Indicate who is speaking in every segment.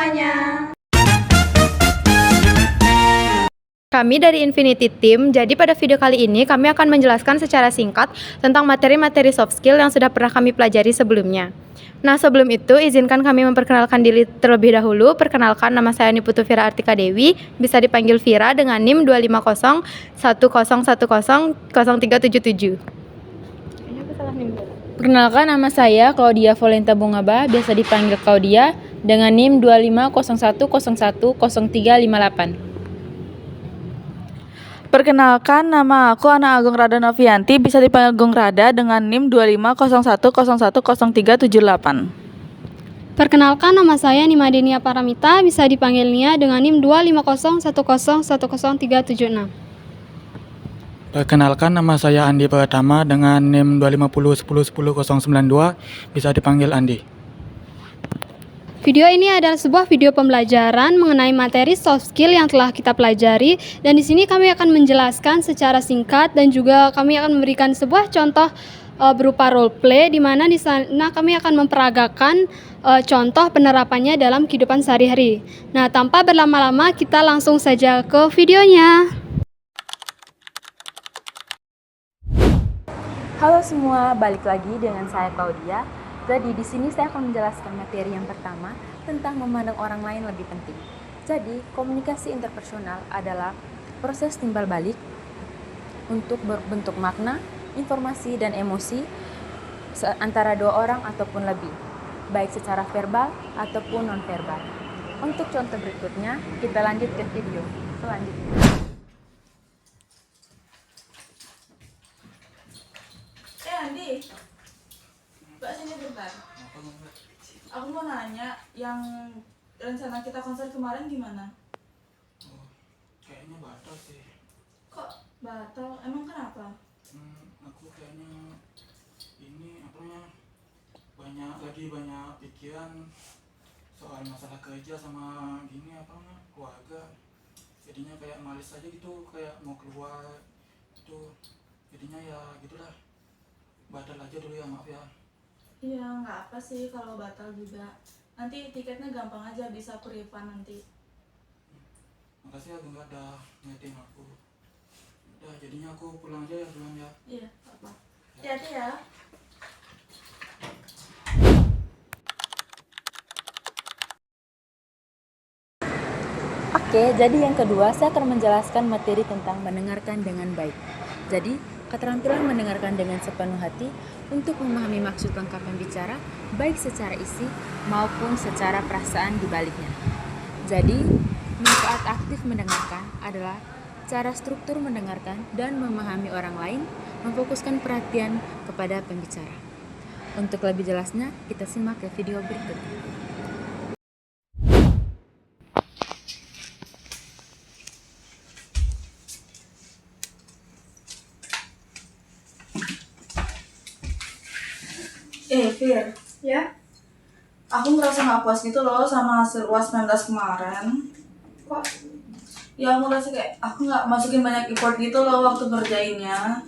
Speaker 1: semuanya.
Speaker 2: Kami dari Infinity Team, jadi pada video kali ini kami akan menjelaskan secara singkat tentang materi-materi soft skill yang sudah pernah kami pelajari sebelumnya. Nah, sebelum itu izinkan kami memperkenalkan diri terlebih dahulu. Perkenalkan, nama saya Niputu Vira Artika Dewi, bisa dipanggil Vira dengan NIM 25010100377.
Speaker 3: Perkenalkan, nama saya Claudia Volenta Bungaba, biasa dipanggil Claudia dengan NIM 25010100358.
Speaker 4: Perkenalkan, nama aku Ana Agung Rada Novianti, bisa dipanggil Gung Rada dengan NIM 25010100378.
Speaker 5: Perkenalkan, nama saya Nima Denia Paramita, bisa dipanggil Nia dengan NIM 25010101376.
Speaker 6: Perkenalkan, nama saya Andi Pratama dengan NIM 250101092, bisa dipanggil Andi.
Speaker 5: Video ini adalah sebuah video pembelajaran mengenai materi soft skill yang telah kita pelajari, dan di sini kami akan menjelaskan secara singkat dan juga kami akan memberikan sebuah contoh berupa role play, di mana di sana kami akan memperagakan contoh penerapannya dalam kehidupan sehari-hari. Nah, tanpa berlama-lama kita langsung saja ke videonya.
Speaker 7: Halo semua, balik lagi dengan saya Claudia. Jadi di sini saya akan menjelaskan materi yang pertama tentang memandang orang lain lebih penting. Jadi komunikasi interpersonal adalah proses timbal balik untuk berbentuk makna, informasi dan emosi antara dua orang ataupun lebih, baik secara verbal ataupun non-verbal. Untuk contoh berikutnya, kita lanjut ke video selanjutnya.
Speaker 1: Andi, Mbak sini bentar. Aku mau nanya, yang rencana kita konser kemarin gimana?
Speaker 6: Kayaknya batal sih.
Speaker 1: Kok batal? Emang kenapa?
Speaker 6: Aku kayaknya banyak pikiran soal masalah kerja sama keluarga. Jadinya kayak malas aja gitu, kayak mau keluar itu. Jadinya ya gitulah. Batal aja dulu ya, maaf ya.
Speaker 1: Iya, nggak apa sih kalau batal juga. Nanti tiketnya gampang aja, bisa aku refund nanti.
Speaker 6: Makasih ya, nggak ada ngeting aku. Udah, jadinya aku pulang aja ya duluan ya.
Speaker 1: Iya, apa? Hati-hati ya.
Speaker 7: Oke, jadi yang kedua saya akan menjelaskan materi tentang mendengarkan dengan baik. Jadi, keterampilan mendengarkan dengan sepenuh hati untuk memahami maksud lengkap pembicara, baik secara isi maupun secara perasaan di baliknya. Jadi, manfaat aktif mendengarkan adalah cara struktur mendengarkan dan memahami orang lain, memfokuskan perhatian kepada pembicara. Untuk lebih jelasnya, kita simak ke video berikut.
Speaker 1: Fir. Ya? Aku ngerasa gak puas gitu loh sama hasil UAS 19 kemarin. Kok? Ya aku ngerasa kayak aku gak masukin banyak effort gitu loh waktu ngerjainnya.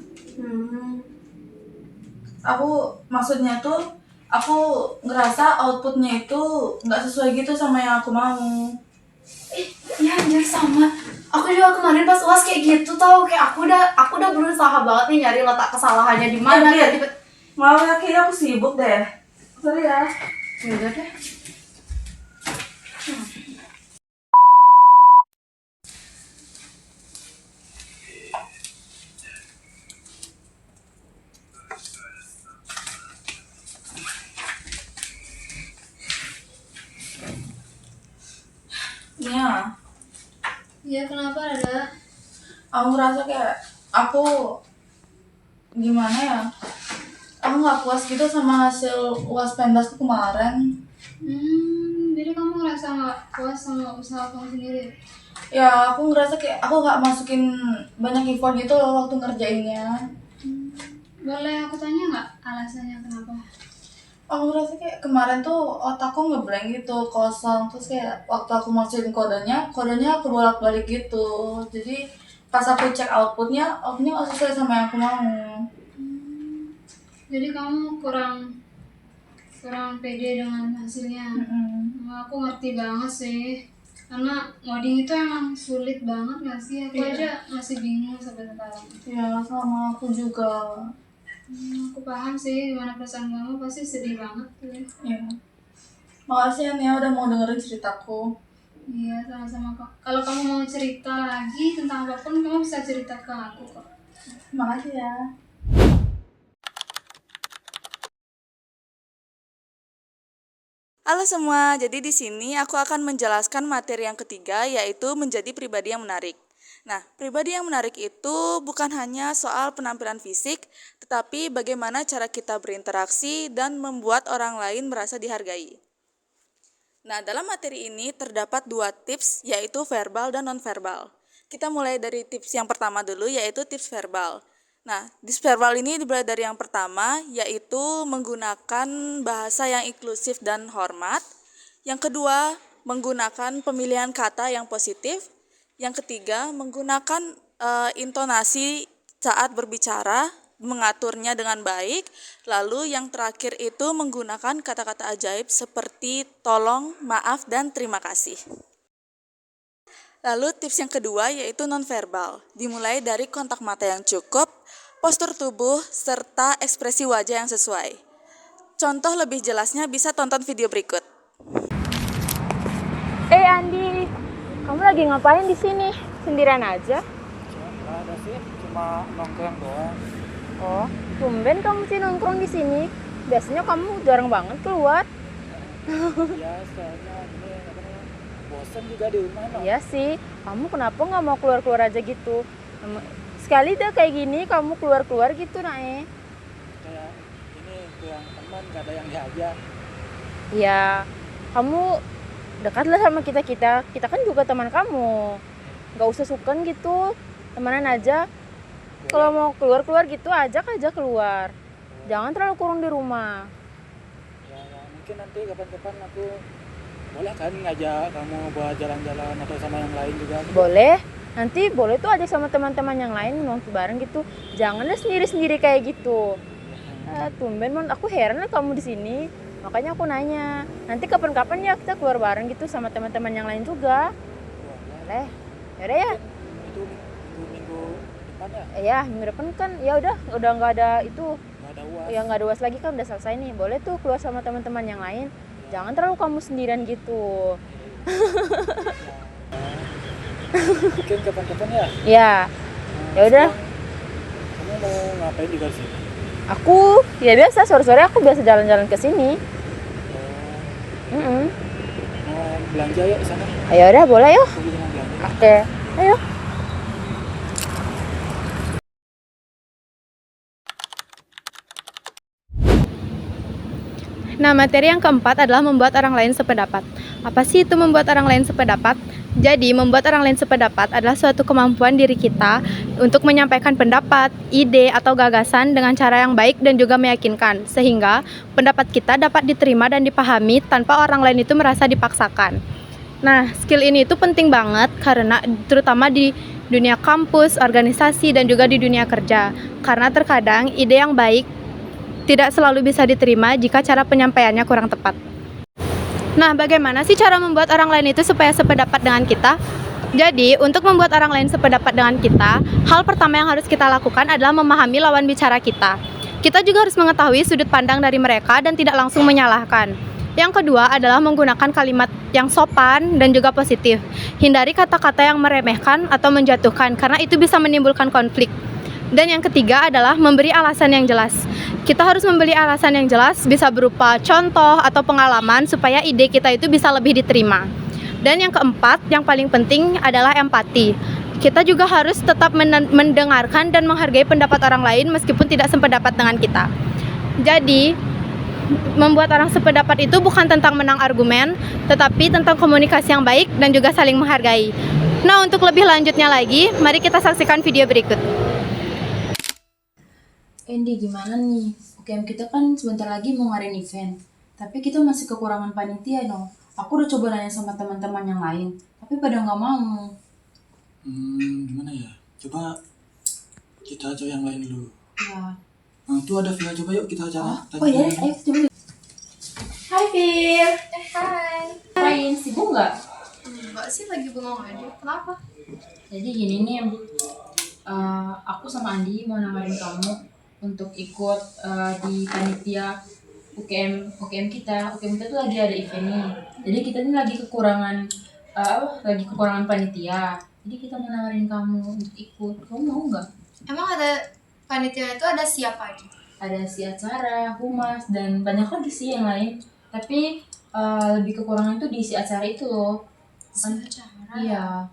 Speaker 1: Maksudnya tuh, aku ngerasa outputnya itu gak sesuai gitu sama yang aku mau.
Speaker 8: Ya anjir, sama. Aku juga kemarin pas UAS kayak gitu tau, kayak aku udah berusaha banget nih nyari letak kesalahannya di mana.
Speaker 1: Maaf ya, kayaknya aku sibuk deh. Sorry ya.
Speaker 8: Yaudah deh.
Speaker 1: Iya.
Speaker 5: Ya, kenapa ada?
Speaker 1: Aku ngerasa kayak aku gimana ya? Aku nggak puas gitu sama hasil UAS 19 kemarin.
Speaker 5: Jadi kamu ngerasa nggak puas sama usaha kamu sendiri?
Speaker 1: Ya aku ngerasa kayak aku nggak masukin banyak effort gitu loh waktu ngerjainnya.
Speaker 5: Boleh aku tanya nggak alasannya kenapa?
Speaker 1: Aku ngerasa kayak kemarin tuh otakku ngeblank gitu, kosong. Terus kayak waktu aku masukin kodenya aku bolak-balik gitu. Jadi pas aku cek outputnya nggak sesuai sama yang aku mau.
Speaker 5: Jadi kamu kurang kurang pede dengan hasilnya. Aku ngerti banget sih, karena ngoding itu emang sulit banget gak sih? Aku aja masih bingung sampai sekarang.
Speaker 1: Ya sama aku juga.
Speaker 5: Aku paham sih gimana perasaan kamu, pasti sedih banget tuh ya.
Speaker 1: Ya. Makasih ya Nia udah mau dengerin ceritaku.
Speaker 5: Iya, sama-sama kok. Kalau kamu mau cerita lagi tentang apapun, kamu bisa cerita ke aku kok.
Speaker 1: Makasih ya.
Speaker 4: Halo semua, jadi di sini aku akan menjelaskan materi yang ketiga, yaitu menjadi pribadi yang menarik. Nah, pribadi yang menarik itu bukan hanya soal penampilan fisik, tetapi bagaimana cara kita berinteraksi dan membuat orang lain merasa dihargai. Nah, dalam materi ini terdapat 2 tips, yaitu verbal dan non-verbal. Kita mulai dari tips yang pertama dulu, yaitu tips verbal. Nah, tips verbal ini dimulai dari yang pertama, yaitu menggunakan bahasa yang inklusif dan hormat. Yang kedua, menggunakan pemilihan kata yang positif. Yang ketiga, menggunakan intonasi saat berbicara, mengaturnya dengan baik. Lalu yang terakhir itu menggunakan kata-kata ajaib seperti tolong, maaf, dan terima kasih. Lalu tips yang kedua yaitu nonverbal, dimulai dari kontak mata yang cukup, postur tubuh, serta ekspresi wajah yang sesuai. Contoh lebih jelasnya bisa tonton video berikut.
Speaker 3: Andi, kamu lagi ngapain di sini? Sendirian aja?
Speaker 6: Nggak ada sih, cuma nongkrong doang.
Speaker 3: Oh, tumben kamu sih nongkrong di sini. Biasanya kamu jarang banget keluar.
Speaker 6: Ya, soalnya ini bosan juga di rumah.
Speaker 3: Iya sih, kamu kenapa nggak mau keluar-keluar aja gitu? Sekali deh kayak gini kamu keluar-keluar gitu, Nae.
Speaker 6: Kayak ini kurang teman, gak ada yang diajak.
Speaker 3: Ya, kamu dekatlah sama kita. Kita kan juga teman kamu. Gak usah sukun gitu, temenan aja. Kalau mau keluar-keluar gitu, ajak aja keluar. Jangan terlalu kurung di rumah.
Speaker 6: Ya, mungkin nanti kapan-kapan aku boleh kan ngajak kamu buat jalan-jalan atau sama yang lain juga.
Speaker 3: Boleh. Nanti boleh tuh ajak sama teman-teman yang lain nongki bareng gitu. Janganlah sendiri-sendiri kayak gitu. Tumben mon, aku heran lah kamu di sini. Makanya aku nanya. Nanti kapan-kapan ya kita keluar bareng gitu sama teman-teman yang lain juga. Boleh. Yaudah ya.
Speaker 6: Itu minggu depan ya?
Speaker 3: Ya, minggu depan kan ya udah nggak ada itu.
Speaker 6: Nggak ada UAS.
Speaker 3: Ya nggak ada UAS lagi kan udah selesai nih. Boleh tuh keluar sama teman-teman yang lain. Jangan terlalu kamu sendirian gitu.
Speaker 6: Mungkin kapan-kapan ya?
Speaker 3: Ya. Ya udah.
Speaker 6: Kamu mau ngapain juga sih?
Speaker 3: Aku ya biasa sore-sore aku biasa jalan-jalan ke sini.
Speaker 6: Mau belanja yuk sana.
Speaker 3: Ayo udah boleh yuk.
Speaker 6: Aku juga mau belanja.
Speaker 3: Oke. Ayo.
Speaker 2: Nah, materi yang keempat adalah membuat orang lain sependapat. Apa sih itu membuat orang lain sependapat? Jadi, membuat orang lain sependapat adalah suatu kemampuan diri kita untuk menyampaikan pendapat, ide, atau gagasan dengan cara yang baik dan juga meyakinkan, sehingga pendapat kita dapat diterima dan dipahami tanpa orang lain itu merasa dipaksakan. Nah, skill ini itu penting banget karena terutama di dunia kampus, organisasi, dan juga di dunia kerja. Karena terkadang ide yang baik tidak selalu bisa diterima jika cara penyampaiannya kurang tepat. Nah, bagaimana sih cara membuat orang lain itu supaya sependapat dengan kita? Jadi, untuk membuat orang lain sependapat dengan kita, hal pertama yang harus kita lakukan adalah memahami lawan bicara kita. Kita juga harus mengetahui sudut pandang dari mereka dan tidak langsung menyalahkan. Yang kedua adalah menggunakan kalimat yang sopan dan juga positif. Hindari kata-kata yang meremehkan atau menjatuhkan karena itu bisa menimbulkan konflik. Dan yang ketiga adalah memberi alasan yang jelas. Kita harus memberi alasan yang jelas, bisa berupa contoh atau pengalaman supaya ide kita itu bisa lebih diterima. Dan yang keempat, yang paling penting adalah empati. Kita juga harus tetap mendengarkan dan menghargai pendapat orang lain meskipun tidak sependapat dengan kita. Jadi, membuat orang sependapat itu bukan tentang menang argumen, tetapi tentang komunikasi yang baik dan juga saling menghargai. Nah, untuk lebih lanjutnya lagi, mari kita saksikan video berikut.
Speaker 7: Andy, gimana nih? UKM kita kan sebentar lagi mau ngadain event. Tapi kita masih kekurangan panitia dong. Aku udah coba nanya sama teman-teman yang lain, tapi pada nggak mau.
Speaker 6: Gimana ya? Coba kita coba yang lain dulu.
Speaker 7: Ya.
Speaker 6: Nah, itu ada via, coba yuk kita acara.
Speaker 7: Oh iya, ayo coba.
Speaker 8: Hai Fir. Hai.
Speaker 7: Ngapain? Sibuk nggak?
Speaker 8: Enggak sih, lagi bengong aja. Kenapa?
Speaker 7: Jadi gini nih, aku sama Andi mau nawarin kamu untuk ikut di panitia UKM kita. UKM kita tuh lagi ada event nih. Jadi kita nih lagi kekurangan panitia. Jadi kita mau nawarin kamu untuk ikut. Kamu mau nggak?
Speaker 8: Emang ada panitia itu ada siapa aja?
Speaker 7: Ada si acara, humas, dan banyak lagi sih yang lain. Tapi lebih kekurangan tuh di si acara itu loh.
Speaker 8: Si acara?
Speaker 7: Iya.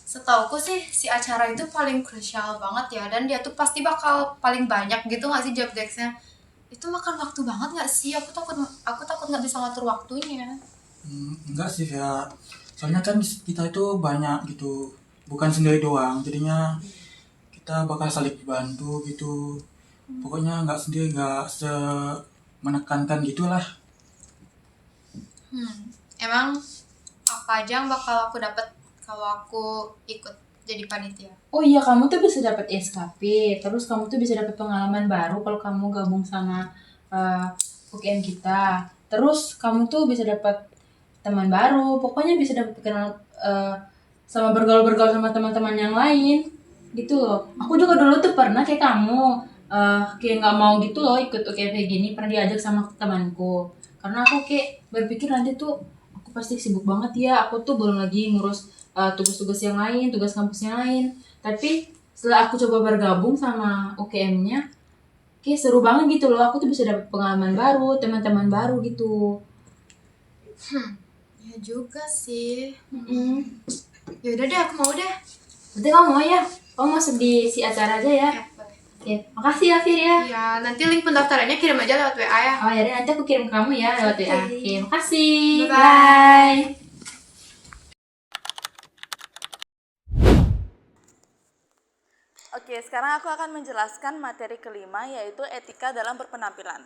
Speaker 8: Setauku sih si acara itu paling krusial banget ya, dan dia tuh pasti bakal paling banyak gitu nggak sih job desk-nya. Itu makan waktu banget nggak sih? Aku takut nggak bisa ngatur waktunya.
Speaker 6: Enggak sih ya, soalnya kan kita itu banyak gitu, bukan sendiri doang, jadinya kita bakal saling bantu gitu. Pokoknya nggak sendiri, nggak menekankan gitulah.
Speaker 8: Emang apa aja yang bakal aku dapat kalau aku ikut jadi panitia?
Speaker 7: Oh iya, kamu tuh bisa dapat SKP, terus kamu tuh bisa dapat pengalaman baru kalau kamu gabung sama UKM kita. Terus kamu tuh bisa dapat teman baru, pokoknya bisa dapat kenal sama bergaul-bergaul sama teman-teman yang lain gitu loh. Aku juga dulu tuh pernah kayak kamu, kayak nggak mau gitu loh ikut UKM kayak gini, pernah diajak sama temanku. Karena aku kayak berpikir nanti tuh aku pasti sibuk banget ya, aku tuh belum lagi ngurus tugas-tugas yang lain, tugas kampus yang lain. Tapi setelah aku coba bergabung sama UKM-nya, kayak seru banget gitu loh. Aku tuh bisa dapet pengalaman baru, teman-teman baru gitu.
Speaker 8: Ya juga sih. Ya udah deh, aku mau deh.
Speaker 7: Berarti kamu mau ya? Kamu masuk di si acara aja ya?
Speaker 8: Boleh.
Speaker 7: Oke, makasih ya Fir ya.
Speaker 8: Ya, nanti link pendaftarannya kirim aja lewat WA ya.
Speaker 7: Oh ya, nanti aku kirim ke kamu ya lewat WA. Oke, makasih.
Speaker 8: Bye-bye.
Speaker 4: Oke, sekarang aku akan menjelaskan materi kelima, yaitu etika dalam berpenampilan.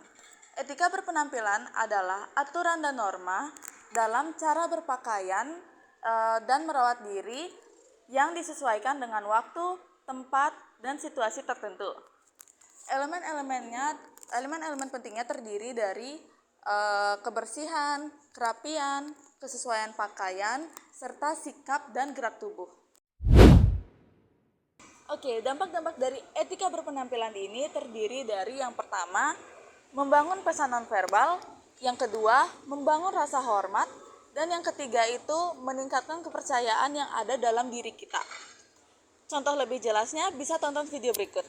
Speaker 4: Etika berpenampilan adalah aturan dan norma dalam cara berpakaian dan merawat diri yang disesuaikan dengan waktu, tempat, dan situasi tertentu. Elemen-elemen pentingnya terdiri dari kebersihan, kerapian, kesesuaian pakaian, serta sikap dan gerak tubuh. Oke, dampak-dampak dari etika berpenampilan ini terdiri dari yang pertama, membangun pesan nonverbal, yang kedua, membangun rasa hormat, dan yang ketiga itu meningkatkan kepercayaan yang ada dalam diri kita. Contoh lebih jelasnya bisa tonton video berikut.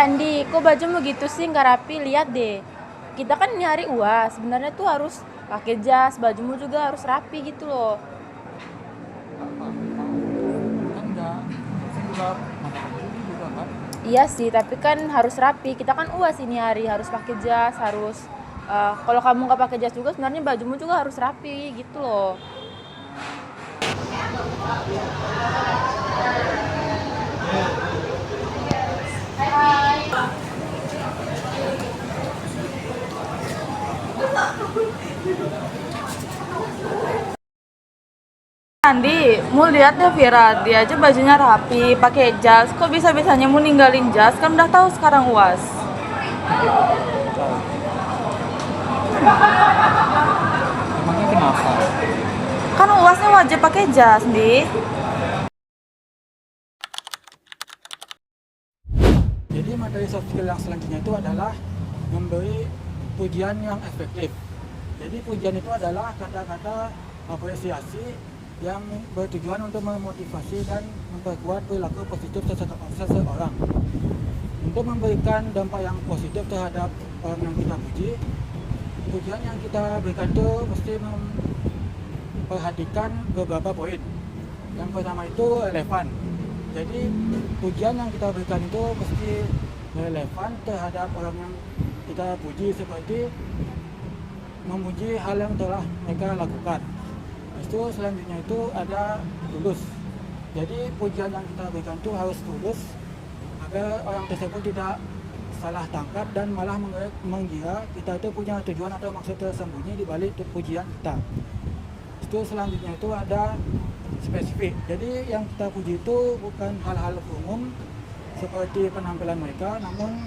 Speaker 3: Andi, kok bajumu gitu sih, nggak rapi? Lihat deh. Kita kan ini hari UAS, sebenarnya tuh harus pakai jas, bajumu juga harus rapi gitu loh.
Speaker 6: Kan enggak, saya juga mana juga kan.
Speaker 3: Iya sih, tapi kan harus rapi. Kita kan UAS ini hari, harus pakai jas, harus kalau kamu nggak pakai jas juga, sebenarnya bajumu juga harus rapi gitu loh.
Speaker 4: Andi, mau lihat deh Vira, dia aja bajunya rapi, pakai jas. Kok bisa-bisanya mau ninggalin jas? Kan udah tahu sekarang UAS.
Speaker 6: Emangnya kenapa?
Speaker 4: Kan UASnya wajib pakai jas, Di.
Speaker 6: Jadi materi soft skill yang selanjutnya itu adalah memberi pujian yang efektif. Jadi pujian itu adalah kata-kata apresiasi yang bertujuan untuk memotivasi dan memperkuat perilaku positif seseorang. Untuk memberikan dampak yang positif terhadap orang yang kita puji, pujian yang kita berikan itu mesti memperhatikan beberapa poin. Yang pertama itu relevan. Jadi pujian yang kita berikan itu mesti relevan terhadap orang yang kita puji, seperti memuji hal yang telah mereka lakukan. Itu selanjutnya itu ada tulus. Jadi pujian yang kita berikan itu harus tulus agar orang tersebut tidak salah tangkap dan malah mengira kita itu punya tujuan atau maksud tersembunyi di balik pujian kita. Itu selanjutnya itu ada spesifik. Jadi yang kita puji itu bukan hal-hal umum seperti penampilan mereka, namun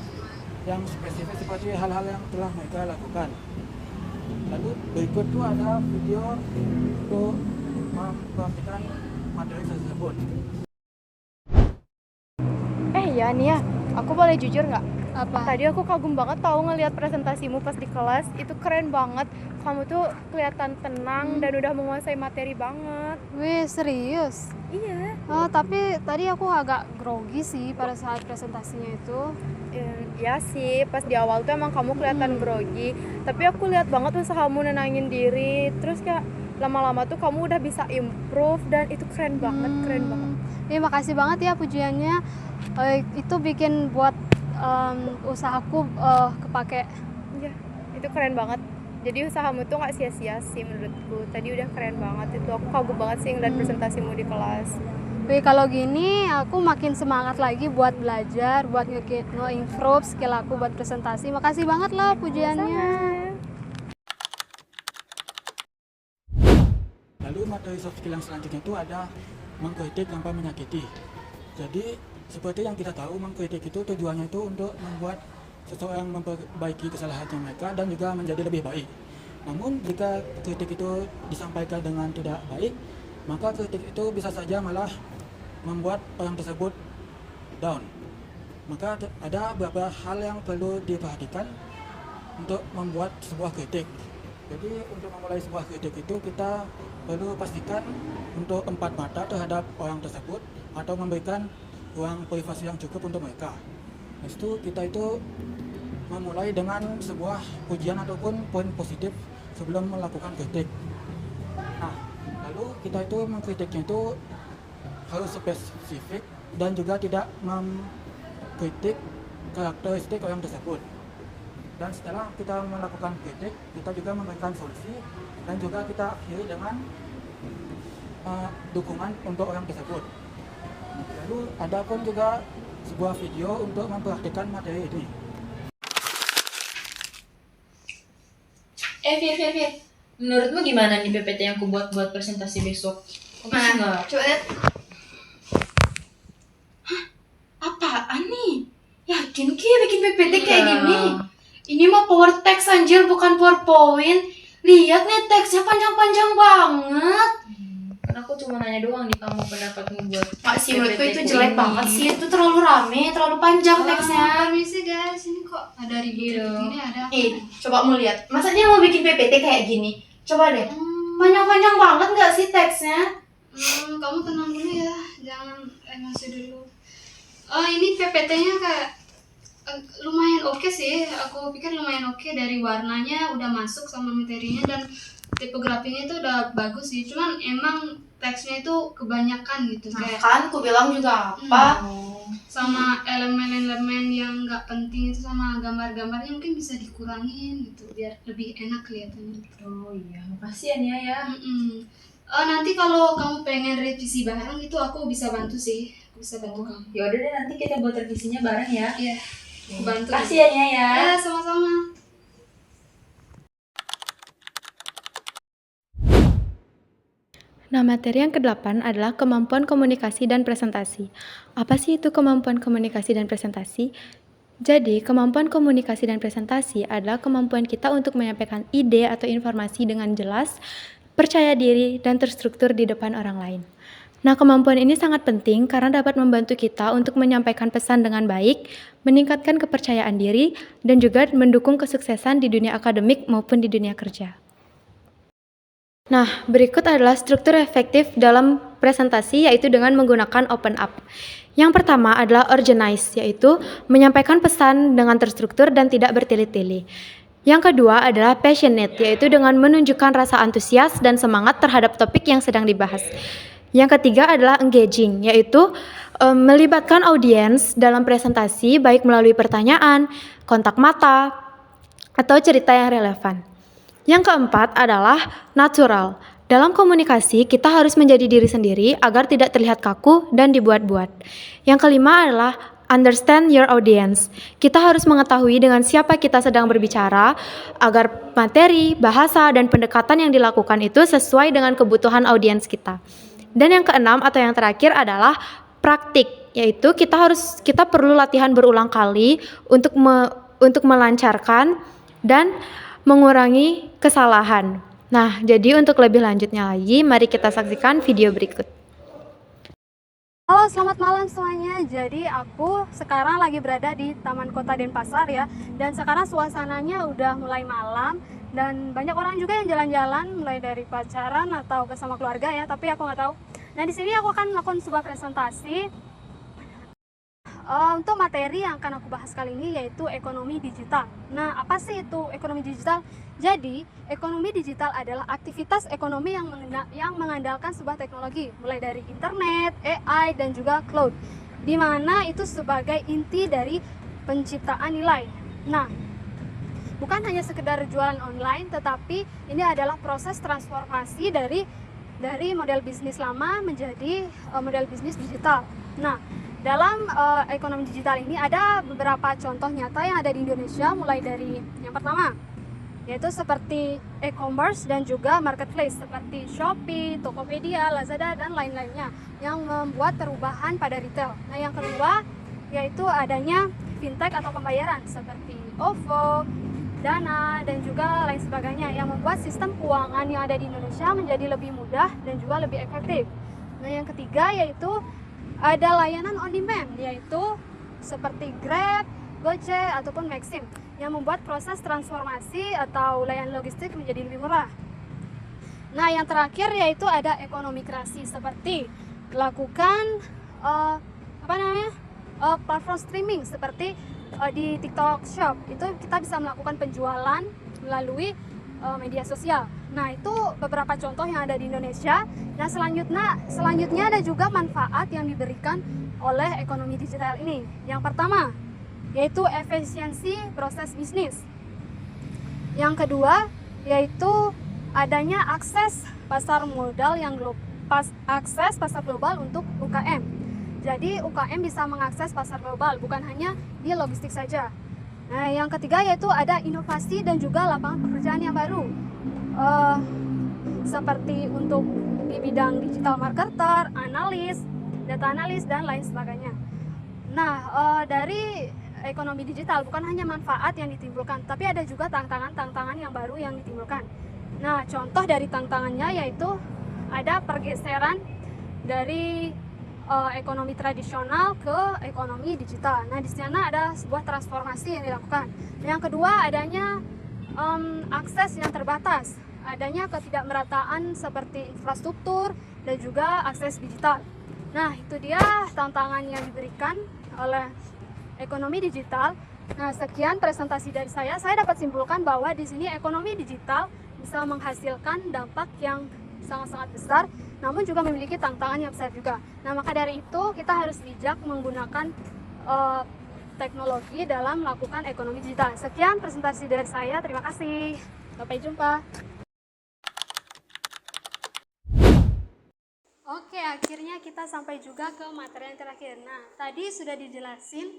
Speaker 6: yang spesifik seperti hal-hal yang telah mereka lakukan. Lalu berikut itu ada video untuk memperhatikan materi tersebut.
Speaker 2: Ya Nia, aku boleh jujur nggak?
Speaker 5: Apa?
Speaker 2: Tadi aku kagum banget tahu ngelihat presentasimu pas di kelas, itu keren banget. Kamu tuh kelihatan tenang dan udah menguasai materi banget.
Speaker 5: Wih, serius?
Speaker 2: Iya.
Speaker 5: Oh, tapi tadi aku agak grogi sih pada saat presentasinya itu.
Speaker 2: Ya sih, pas di awal tuh emang kamu kelihatan grogi. Tapi aku lihat banget usahamu nenangin diri. Terus kayak lama-lama tuh kamu udah bisa improve dan itu keren banget, keren banget.
Speaker 5: Makasih banget ya pujiannya. Itu bikin buat usahaku kepake.
Speaker 2: Ya, itu keren banget. Jadi usahamu tuh nggak sia-sia sih menurutku. Tadi udah keren banget itu. Aku kagum banget sih ngeliat presentasimu di kelas.
Speaker 5: Wih, kalau gini aku makin semangat lagi buat belajar, buat nge-improve skill aku buat presentasi. Makasih banget loh pujiannya.
Speaker 6: Lalu materi soft skill yang selanjutnya itu ada mengkritik tanpa menyakiti. Jadi seperti yang kita tahu, mengkritik itu tujuannya itu untuk membuat seseorang memperbaiki kesalahan mereka dan juga menjadi lebih baik. Namun jika kritik itu disampaikan dengan tidak baik, maka kritik itu bisa saja malah membuat orang tersebut down. Maka ada beberapa hal yang perlu diperhatikan untuk membuat sebuah kritik. Jadi untuk memulai sebuah kritik itu kita perlu pastikan untuk 4 mata terhadap orang tersebut atau memberikan ruang privasi yang cukup untuk mereka. Habis itu kita itu memulai dengan sebuah pujian ataupun poin positif sebelum melakukan kritik. Nah, lalu kita itu mengkritiknya itu harus spesifik dan juga tidak mengkritik karakteristik orang tersebut. Dan setelah kita melakukan kritik, kita juga memberikan solusi dan juga kita akhiri dengan dukungan untuk orang tersebut. Lalu ada pun juga sebuah video untuk mempraktikkan materi ini.
Speaker 9: Fir, menurutmu gimana nih PPT yang aku buat presentasi besok? Bagus nggak?
Speaker 8: Coba lihat.
Speaker 9: Apaan nih? Yakin Ki bikin PPT kayak
Speaker 8: Iya.
Speaker 9: gini? Ini mah power text anjir, bukan PowerPoint. Lihat nih teksnya panjang-panjang banget. Kan aku cuma nanya doang nih, kamu pendapatmu buat
Speaker 8: Mak sih menurutku
Speaker 9: PPT
Speaker 8: itu
Speaker 9: ku
Speaker 8: jelek
Speaker 9: ini.
Speaker 8: banget sih. Itu terlalu rame, terlalu panjang teksnya.
Speaker 5: Permisi guys, ini kok ada ribut gini ada.
Speaker 8: Coba mau lihat. Masa dia mau bikin PPT kayak gini? Coba deh. Panjang-panjang banget nggak sih teksnya?
Speaker 5: Kamu tenang dulu ya, jangan emosi dulu. Ini PPT-nya kayak lumayan oke sih. Aku pikir lumayan oke, dari warnanya udah masuk sama materinya dan tipografinya itu udah bagus sih. Cuman emang teksnya itu kebanyakan gitu, kayak
Speaker 8: Kan, ku bilang juga apa?
Speaker 5: sama elemen-elemen yang nggak penting itu, sama gambar-gambarnya mungkin bisa dikurangin gitu biar lebih enak kelihatannya.
Speaker 9: Oh iya, makasih ya Nia ya.
Speaker 5: Nanti kalau kamu pengen revisi bareng itu aku bisa bantu sih. Aku bisa bantu kamu.
Speaker 9: Ya udah deh, nanti kita buat revisinya bareng ya.
Speaker 5: Iya. Bantu.
Speaker 9: Makasih ya Nia ya.
Speaker 5: Ya, sama-sama.
Speaker 2: Nah, materi yang ke-8 adalah kemampuan komunikasi dan presentasi. Apa sih itu kemampuan komunikasi dan presentasi? Jadi, kemampuan komunikasi dan presentasi adalah kemampuan kita untuk menyampaikan ide atau informasi dengan jelas, percaya diri, dan terstruktur di depan orang lain. Nah, kemampuan ini sangat penting karena dapat membantu kita untuk menyampaikan pesan dengan baik, meningkatkan kepercayaan diri, dan juga mendukung kesuksesan di dunia akademik maupun di dunia kerja. Nah, berikut adalah struktur efektif dalam presentasi, yaitu dengan menggunakan open up. Yang pertama adalah organize, yaitu menyampaikan pesan dengan terstruktur dan tidak bertele-tele. Yang kedua adalah passionate, yaitu dengan menunjukkan rasa antusias dan semangat terhadap topik yang sedang dibahas. Yang ketiga adalah engaging, yaitu melibatkan audiens dalam presentasi baik melalui pertanyaan, kontak mata, atau cerita yang relevan. Yang keempat adalah natural. Dalam komunikasi, kita harus menjadi diri sendiri agar tidak terlihat kaku dan dibuat-buat. Yang kelima adalah understand your audience. Kita harus mengetahui dengan siapa kita sedang berbicara agar materi, bahasa, dan pendekatan yang dilakukan itu sesuai dengan kebutuhan audiens kita. Dan yang keenam atau yang terakhir adalah praktik, yaitu kita perlu latihan berulang kali untuk melancarkan dan mengurangi kesalahan. Nah, jadi untuk lebih lanjutnya lagi, mari kita saksikan video berikut.
Speaker 5: Halo, selamat malam semuanya. Jadi aku sekarang lagi berada di Taman Kota Denpasar ya. Dan sekarang suasananya udah mulai malam dan banyak orang juga yang jalan-jalan mulai dari pacaran atau bersama keluarga ya, tapi aku nggak tahu. Nah, di sini aku akan melakukan sebuah presentasi untuk materi yang akan aku bahas kali ini, yaitu ekonomi digital. Nah, apa sih itu ekonomi digital? Jadi, ekonomi digital adalah aktivitas ekonomi yang mengandalkan sebuah teknologi, mulai dari internet, AI, dan juga cloud, di mana itu sebagai inti dari penciptaan nilai. Nah, bukan hanya sekedar jualan online, tetapi ini adalah proses transformasi dari model bisnis lama menjadi model bisnis digital. Nah, dalam ekonomi digital ini ada beberapa contoh nyata yang ada di Indonesia, mulai dari yang pertama, yaitu seperti e-commerce dan juga marketplace seperti Shopee, Tokopedia, Lazada, dan lain-lainnya yang membuat perubahan pada retail. Nah, yang kedua yaitu adanya fintech atau pembayaran seperti OVO, Dana, dan juga lain sebagainya yang membuat sistem keuangan yang ada di Indonesia menjadi lebih mudah dan juga lebih efektif. Nah, yang ketiga yaitu ada layanan on demand, yaitu seperti Grab, Gojek, ataupun Maxim yang membuat proses transformasi atau layanan logistik menjadi lebih murah. Nah, yang terakhir yaitu ada ekonomi kreasi seperti melakukan platform streaming seperti di TikTok Shop. Itu kita bisa melakukan penjualan melalui media sosial. Nah, itu beberapa contoh yang ada di Indonesia. Nah, selanjutnya ada juga manfaat yang diberikan oleh ekonomi digital ini. Yang pertama yaitu efisiensi proses bisnis. Yang kedua yaitu adanya akses pasar modal akses pasar global untuk UKM. Jadi UKM bisa mengakses pasar global, bukan hanya di logistik saja. Nah, yang ketiga yaitu ada inovasi dan juga lapangan pekerjaan yang baru, seperti untuk di bidang digital marketer, analis, data analis, dan lain sebagainya. Nah, dari ekonomi digital bukan hanya manfaat yang ditimbulkan, tapi ada juga tantangan yang baru yang ditimbulkan. Nah, contoh dari tantangannya yaitu ada pergeseran dari ekonomi tradisional ke ekonomi digital. Nah, di sana ada sebuah transformasi yang dilakukan. Yang kedua, adanya akses yang terbatas, adanya ketidakmerataan seperti infrastruktur dan juga akses digital. Nah, itu dia tantangan yang diberikan oleh ekonomi digital. Nah, sekian presentasi dari saya. Saya dapat simpulkan bahwa di sini ekonomi digital bisa menghasilkan dampak yang sangat-sangat besar, namun juga memiliki tantangan yang besar juga. Nah, maka dari itu kita harus bijak menggunakan teknologi dalam melakukan ekonomi digital. Sekian presentasi dari saya. Terima kasih. Sampai jumpa. Oke, akhirnya kita sampai juga ke materi yang terakhir. Nah, tadi sudah dijelasin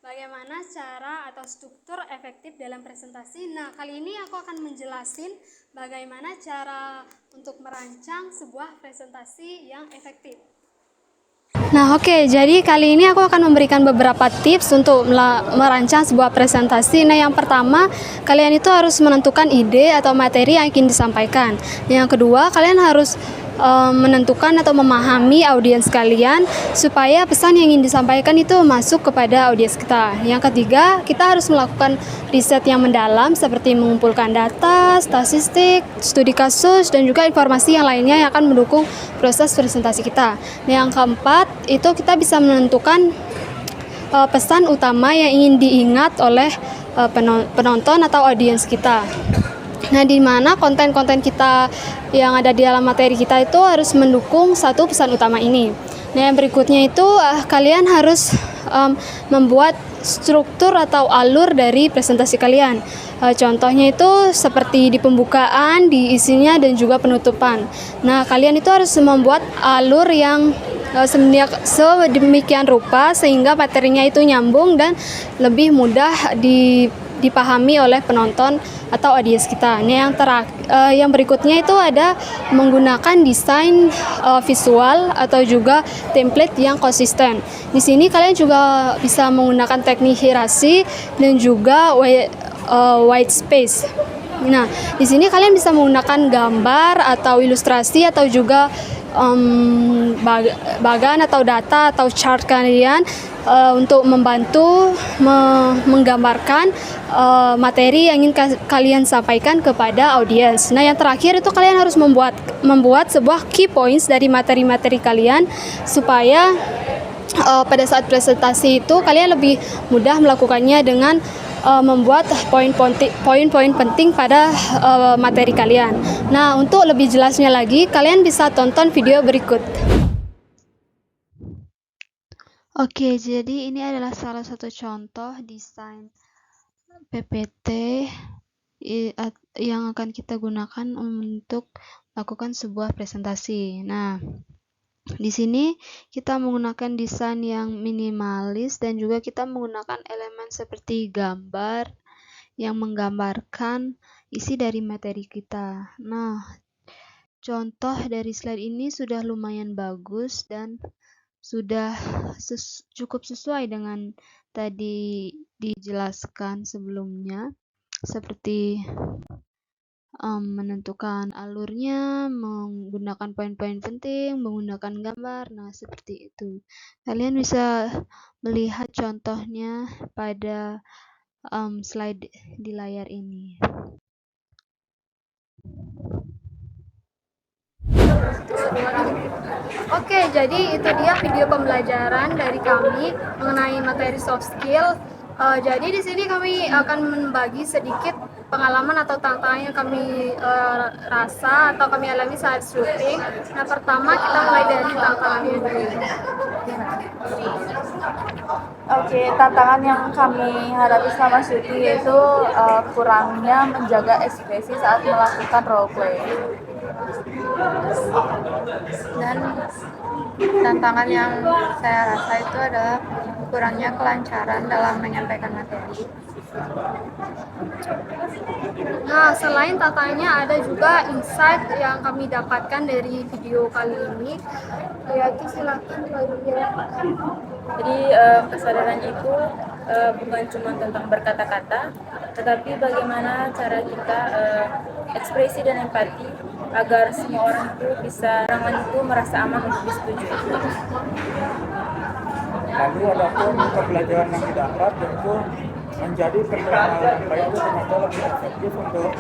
Speaker 5: bagaimana cara atau struktur efektif dalam presentasi. Nah, kali ini aku akan menjelasin bagaimana cara untuk merancang sebuah presentasi yang efektif. Nah, oke, jadi kali ini aku akan memberikan beberapa tips untuk merancang sebuah presentasi. Nah, yang pertama, kalian itu harus menentukan ide atau materi yang ingin disampaikan. Yang kedua, kalian harus menentukan atau memahami audiens kalian supaya pesan yang ingin disampaikan itu masuk kepada audiens kita. Yang ketiga, kita harus melakukan riset yang mendalam seperti mengumpulkan data, statistik, studi kasus, dan juga informasi yang lainnya yang akan mendukung proses presentasi kita. Yang keempat, itu kita bisa menentukan pesan utama yang ingin diingat oleh penonton atau audiens kita. Nah, di mana konten-konten kita yang ada di dalam materi kita itu harus mendukung satu pesan utama ini. Nah, yang berikutnya itu kalian harus membuat struktur atau alur dari presentasi kalian. Contohnya itu seperti di pembukaan, di isinya, dan juga penutupan. Nah, kalian itu harus membuat alur yang sedemikian rupa sehingga materinya itu nyambung dan lebih mudah dipahami oleh penonton atau audiens kita. Nah, yang berikutnya itu ada menggunakan desain visual atau juga template yang konsisten. Di sini kalian juga bisa menggunakan teknik hierarki dan juga white space. Nah, di sini kalian bisa menggunakan gambar atau ilustrasi atau juga bagan atau data atau chart kalian untuk membantu menggambarkan materi yang ingin kalian sampaikan kepada audiens. Nah, yang terakhir itu kalian harus membuat sebuah key points dari materi-materi kalian supaya pada saat presentasi itu kalian lebih mudah melakukannya dengan membuat poin-poin penting pada materi kalian. Nah, untuk lebih jelasnya lagi, kalian bisa tonton video berikut. Oke, jadi ini adalah salah satu contoh desain PPT yang akan kita gunakan untuk melakukan sebuah presentasi. Nah, di sini kita menggunakan desain yang minimalis dan juga kita menggunakan elemen seperti gambar yang menggambarkan isi dari materi kita. Nah, contoh dari slide ini sudah lumayan bagus dan sudah cukup sesuai dengan tadi dijelaskan sebelumnya, seperti menentukan alurnya, menggunakan poin-poin penting, menggunakan gambar. Nah, seperti itu. Kalian bisa melihat contohnya pada slide di layar ini. Oke, jadi itu dia video pembelajaran dari kami mengenai materi soft skill. Jadi di sini kami akan membagi sedikit pengalaman atau tantangan yang kami rasa atau kami alami saat syuting. Nah, pertama kita mulai dari tantangannya dulu.
Speaker 1: Oke, tantangan yang kami hadapi selama syuting yaitu kurangnya menjaga ekspresi saat melakukan role play.
Speaker 2: Dan tantangan yang saya rasa itu adalah kurangnya kelancaran dalam menyampaikan materi.
Speaker 5: Nah, selain tantangannya ada juga insight yang kami dapatkan dari video kali ini, yaitu silakan
Speaker 7: Jadi kesadaran itu bukan cuma tentang berkata-kata, tetapi bagaimana cara kita ekspresi dan empati agar semua orang itu bisa merasa aman untuk disetujui.
Speaker 6: Lalu ada pun pembelajaran yang didapat yaitu menjadi pendengar yang baik itu ternyata lebih efektif untuk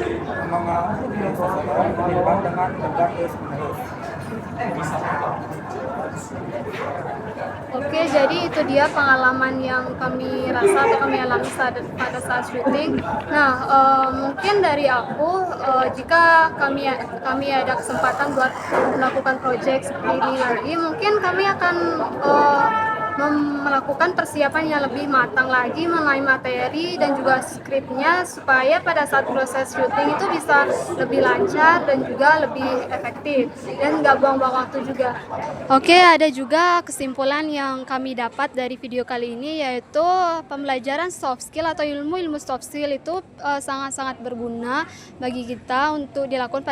Speaker 6: mengambil seseorang ketimbang dengan dengar terus-menerus.
Speaker 5: Oke, jadi itu dia pengalaman yang kami rasa atau kami alami pada saat syuting. Nah, mungkin dari aku, jika kami ada kesempatan buat melakukan project seperti ini lagi, mungkin kami akan melakukan persiapan yang lebih matang lagi mengenai materi dan juga skripnya supaya pada saat proses syuting itu bisa lebih lancar dan juga lebih efektif dan nggak buang-buang waktu juga. Oke, ada juga kesimpulan yang kami dapat dari video kali ini, yaitu pembelajaran soft skill atau ilmu soft skill itu sangat-sangat berguna bagi kita untuk dilakukan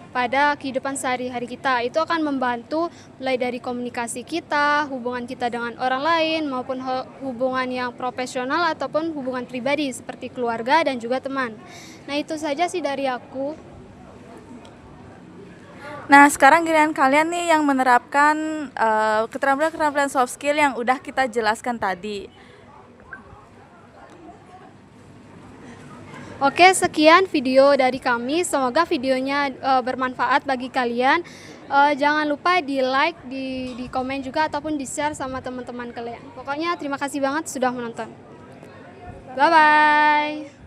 Speaker 5: pada kehidupan sehari-hari kita. Itu akan membantu mulai dari komunikasi kita, hubungan kita dengan orang lain, maupun hubungan yang profesional ataupun hubungan pribadi seperti keluarga dan juga teman. Nah, itu saja sih dari aku.
Speaker 4: Nah, sekarang giliran kalian nih yang menerapkan keterampilan soft skill yang udah kita jelaskan tadi.
Speaker 5: Oke, sekian video dari kami. Semoga videonya bermanfaat bagi kalian. Jangan lupa di like, di komen juga ataupun di share sama teman-teman kalian. Pokoknya terima kasih banget sudah menonton. Bye bye.